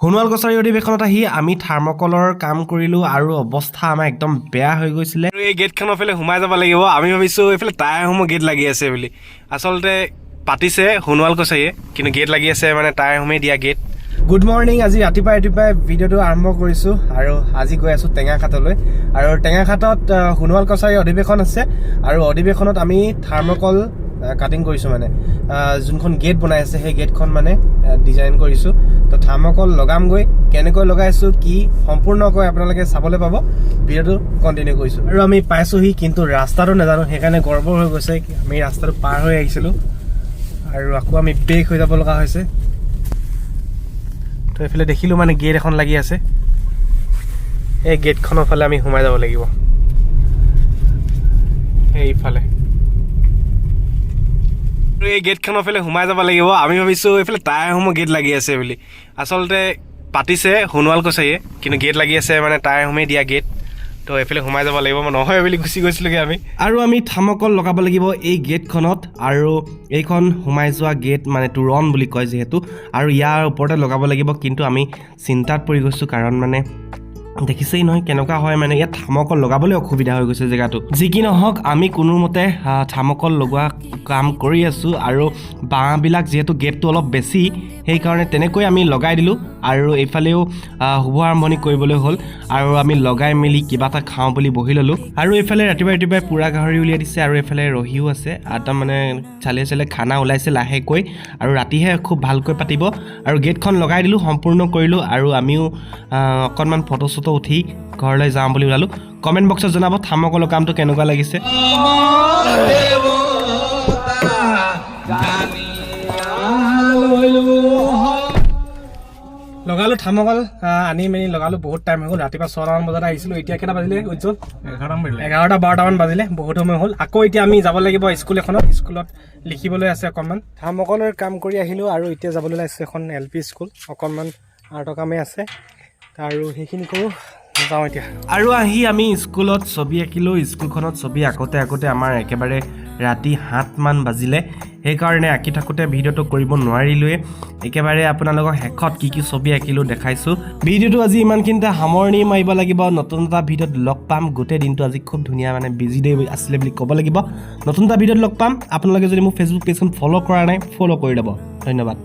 সোণোৱাল কছাৰী অধিৱেশনত আহি আমি থাৰ্মকলৰ কাম কৰিলো আৰু অৱস্থা আমাৰ একদম বেয়া হৈ গৈছিলে। এই গেটখনৰ ফালে সোমাই যাব লাগিব। আমি ভাবিছোঁ এইফালে টায়াৰসমূহ গেট লাগি আছে বুলি। আচলতে পাতিছে সোণোৱাল কছাৰীয়ে, কিন্তু গেট লাগি আছে মানে টায়াৰসমূহে দিয়া গেট। Good morning. আজি ৰাতিপুৱাই ভিডিঅ'টো আৰম্ভ কৰিছোঁ আৰু আজি গৈ আছোঁ টেঙাখাটলৈ। আৰু টেঙাখাটত সোণোৱাল কছাৰী অধিৱেশন আছে আৰু অধিৱেশনত আমি থাৰ্মকল কাটিং কৰিছোঁ, মানে যোনখন গেট বনাই আছে সেই গেটখন মানে ডিজাইন কৰিছোঁ। তো থাৰ্মকল লগামগৈ, কেনেকৈ লগাইছোঁ কি সম্পূৰ্ণকৈ আপোনালোকে চাবলৈ পাব। ভিডিঅ'টো কণ্টিনিউ কৰিছোঁ আৰু আমি পাইছোঁহি, কিন্তু ৰাস্তাটো নাজানো, সেইকাৰণে গৰ্বৰ হৈ গৈছে। আমি ৰাস্তাটো পাৰ হৈ আহিছিলোঁ আৰু আকৌ আমি ব্ৰেক হৈ যাব লগা হৈছে। তো এইফালে দেখিলোঁ মানে গেট এখন লাগি আছে, এই গেটখনৰ ফালে আমি সোমাই যাব লাগিব। এইফালে এই গেটখনৰ ফালে সোমাই যাব লাগিব। আমি ভাবিছোঁ এইফালে টায়াৰসমূহ গেট লাগি আছে বুলি। আচলতে পাতিছে সোণোৱাল কছাৰীয়ে, কিন্তু গেট লাগি আছে মানে টায়াৰসমূহে দিয়া গেট। তো এইফালে সোমাই যাব লাগিব, নহয় বুলি গুচি গৈছিলোঁগৈ আমি। আৰু আমি থাৰ্মকল লগাব লাগিব এই গেটখনত, আৰু এইখন সোমাই যোৱা গেট মানে তোৰণ বুলি কয় যিহেতু, আৰু ইয়াৰ ওপৰতে লগাব লাগিব। কিন্তু আমি চিন্তাত পৰি গৈছোঁ, কাৰণ মানে দেখিছেই নহয় কেনেকুৱা হয়, মানে ইয়াত থাৰ্মকল লগাবলৈ অসুবিধা হৈ গৈছে জেগাটো। যি কি নহওক, আমি কোনোমতে থাৰ্মকল লগোৱা কাম কৰি আছোঁ। আৰু বাঁহবিলাক যিহেতু গেটটো অলপ বেছি, সেইকাৰণে তেনেকৈ আমি লগাই দিলোঁ। আৰু এইফালেও শুভ আৰম্ভণি কৰিবলৈ হ'ল, আৰু আমি লগাই মেলি কিবা এটা খাওঁ বুলি বহি ল'লোঁ। আৰু এইফালে ৰাতিপুৱাই পুৰা গাহৰি উলিয়াই দিছে, আৰু এইফালে ৰহিও আছে। একদম মানে চালে খানা ওলাইছে লাহেকৈ, আৰু ৰাতিহে খুব ভালকৈ পাতিব। আৰু গেটখন লগাই দিলোঁ, সম্পূৰ্ণ কৰিলোঁ। আৰু আমিও অকণমান ফটো উঠি ঘৰলৈ যাওঁ বুলি ওলালোঁ। কমেণ্ট বক্সত জনাব থাৰ্মকলৰ কামটো কেনেকুৱা লাগিছে। লগালোঁ থাৰ্মকল, আনি মেলি লগালোঁ। বহুত টাইম হৈ গ'ল, ৰাতিপুৱা 6টামান বজাত আহিছিলোঁ। এতিয়া কেইটা বাজিলে উজ্জ্বল? 11-12টামান বাজিলে, বহুত সময় হ'ল। আকৌ এতিয়া আমি যাব লাগিব স্কুল এখনত, স্কুলত লিখিবলৈ আছে অকণমান। থাৰ্মকলৰ কাম কৰি আহিলোঁ, আৰু এতিয়া যাবলৈ ওলাইছোঁ এখন LP স্কুল, অকণমান আৰ্টৰ কামেই আছে, আৰু সেইখিনি কৰোঁ, যাওঁ এতিয়া। আৰু আহি আমি স্কুলত ছবি আঁকিলোঁ। স্কুলখনত ছবি আঁকোতে আমাৰ একেবাৰে ৰাতি 7মান বাজিলে। সেইকাৰণে আঁকি থাকোঁতে ভিডিঅ'টো কৰিব নোৱাৰিলোৱে। একেবাৰে আপোনালোকক শেষত কি ছবি আঁকিলোঁ দেখাইছোঁ। ভিডিঅ'টো আজি ইমানখিনিতে সামৰণি মাৰিব লাগিব। নতুন এটা ভিডিঅ'ত লগ পাম। গোটেই দিনটো আজি খুব ধুনীয়া মানে বিজি ডে আছিলে বুলি ক'ব লাগিব। নতুন এটা ভিডিঅ'ত লগ পাম। আপোনালোকে যদি মোৰ ফেচবুক পেজখন ফ'ল' কৰা নাই, ফ'ল' কৰি ল'ব। ধন্যবাদ।